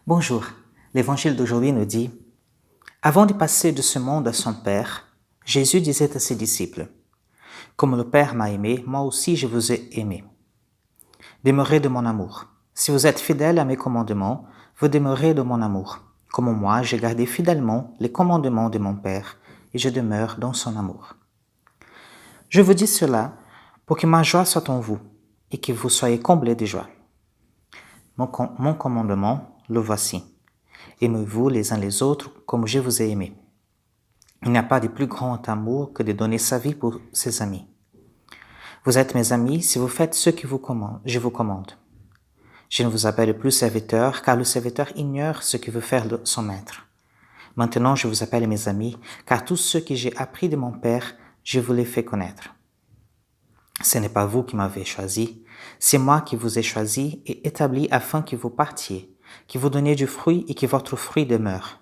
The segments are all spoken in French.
Bonjour, l'évangile d'aujourd'hui nous dit « Avant de passer de ce monde à son Père, Jésus disait à ses disciples « Comme le Père m'a aimé, moi aussi je vous ai aimé. Demeurez de mon amour. Si vous êtes fidèles à mes commandements, vous demeurez de mon amour. Comme moi, j'ai gardé fidèlement les commandements de mon Père et je demeure dans son amour. Je vous dis cela pour que ma joie soit en vous et que vous soyez comblés de joie. Mon commandement, le voici. Aimez-vous les uns les autres comme je vous ai aimés. Il n'y a pas de plus grand amour que de donner sa vie pour ses amis. Vous êtes mes amis si vous faites ce que je vous commande. Je ne vous appelle plus serviteur, car le serviteur ignore ce que veut faire son maître. Maintenant, je vous appelle mes amis, car tout ce que j'ai appris de mon Père, je vous l'ai fait connaître. Ce n'est pas vous qui m'avez choisi, c'est moi qui vous ai choisi et établi afin que vous partiez, que vous donniez du fruit et que votre fruit demeure.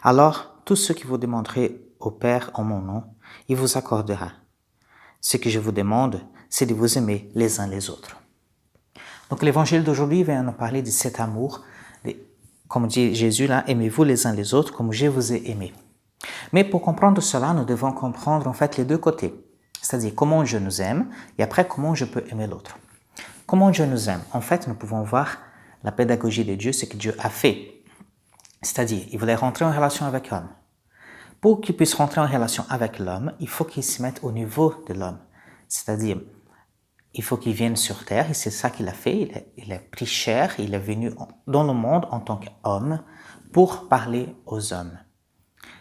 Alors, tout ce que vous demanderez au Père en mon nom, il vous accordera. Ce que je vous demande, c'est de vous aimer les uns les autres. Donc l'évangile d'aujourd'hui vient nous parler de cet amour, comme dit Jésus là, aimez-vous les uns les autres comme je vous ai aimé. Mais pour comprendre cela, nous devons comprendre en fait les deux côtés, c'est-à-dire comment Dieu nous aime et après comment je peux aimer l'autre. Comment Dieu nous aime? En fait, nous pouvons voir la pédagogie de Dieu, ce que Dieu a fait. C'est-à-dire, il voulait rentrer en relation avec l'homme. Pour qu'il puisse rentrer en relation avec l'homme, il faut qu'il se mette au niveau de l'homme. C'est-à-dire, il faut qu'il vienne sur terre, et c'est ça qu'il a fait. Il a pris chair, il est venu dans le monde en tant qu'homme pour parler aux hommes.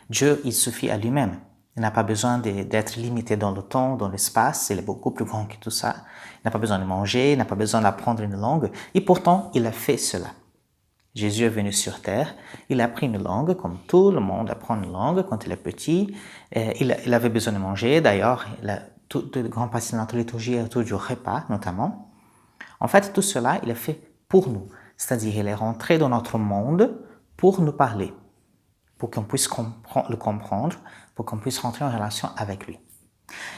Dieu, il suffit à lui-même. Il n'a pas besoin d'être limité dans le temps, dans l'espace. Il est beaucoup plus grand que tout ça. Il n'a pas besoin de manger, il n'a pas besoin d'apprendre une langue. Et pourtant, il a fait cela. Jésus est venu sur terre, il a appris une langue, comme tout le monde apprend une langue quand il est petit. Il avait besoin de manger, d'ailleurs, toute de grande partie de notre liturgie est autour du repas, notamment. En fait, tout cela, il est fait pour nous. C'est-à-dire, il est rentré dans notre monde pour nous parler, pour qu'on puisse le comprendre, pour qu'on puisse rentrer en relation avec lui.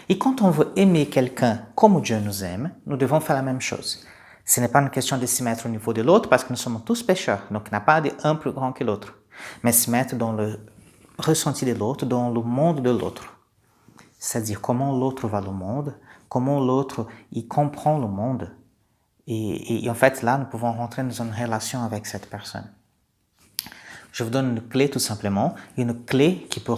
Et quand on veut aimer quelqu'un comme Dieu nous aime, nous devons faire la même chose. Ce n'est pas une question de se mettre au niveau de l'autre parce que nous sommes tous pécheurs, donc il n'y a pas d'un plus grand que l'autre, mais se mettre dans le ressenti de l'autre, dans le monde de l'autre. C'est-à-dire comment l'autre va le monde, comment l'autre il comprend le monde. Et en fait, là, nous pouvons rentrer dans une relation avec cette personne. Je vous donne une clé tout simplement, une clé qui peut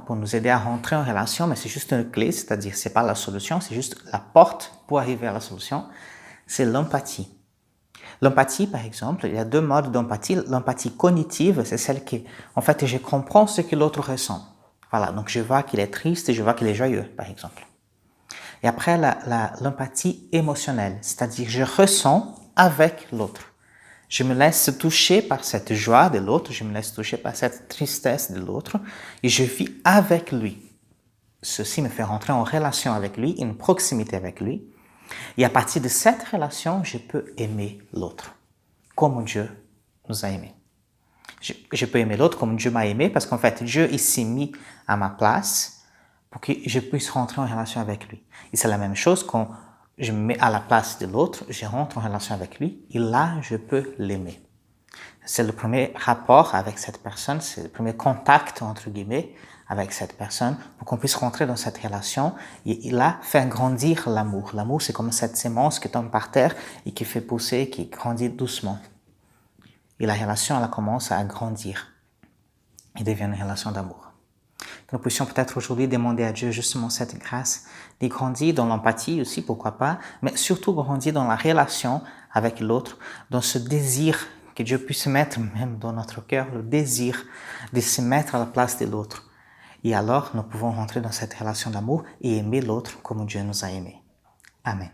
pour nous aider à rentrer en relation, mais c'est juste une clé, c'est-à-dire c'est pas la solution, c'est juste la porte pour arriver à la solution. C'est l'empathie. L'empathie, par exemple, il y a deux modes d'empathie. L'empathie cognitive, c'est celle qui, en fait, je comprends ce que l'autre ressent. Voilà, donc je vois qu'il est triste et je vois qu'il est joyeux, par exemple. Et après, l'empathie émotionnelle, c'est-à-dire je ressens avec l'autre. Je me laisse toucher par cette joie de l'autre, je me laisse toucher par cette tristesse de l'autre et je vis avec lui. Ceci me fait rentrer en relation avec lui, une proximité avec lui. Et à partir de cette relation, je peux aimer l'autre, comme Dieu nous a aimés. Je peux aimer l'autre comme Dieu m'a aimé, parce qu'en fait, Dieu il s'est mis à ma place pour que je puisse rentrer en relation avec lui. Et c'est la même chose quand je me mets à la place de l'autre, je rentre en relation avec lui, et là, je peux l'aimer. C'est le premier rapport avec cette personne, c'est le premier contact, entre guillemets, avec cette personne, pour qu'on puisse rentrer dans cette relation et là, faire grandir l'amour. L'amour, c'est comme cette sémence qui tombe par terre et qui fait pousser, qui grandit doucement. Et la relation, elle commence à grandir et devient une relation d'amour. Nous puissions peut-être aujourd'hui demander à Dieu justement cette grâce de grandir dans l'empathie aussi, pourquoi pas, mais surtout grandir dans la relation avec l'autre, dans ce désir que Dieu puisse mettre même dans notre cœur, le désir de se mettre à la place de l'autre. Et alors, nous pouvons rentrer dans cette relation d'amour et aimer l'autre comme Dieu nous a aimés. Amen.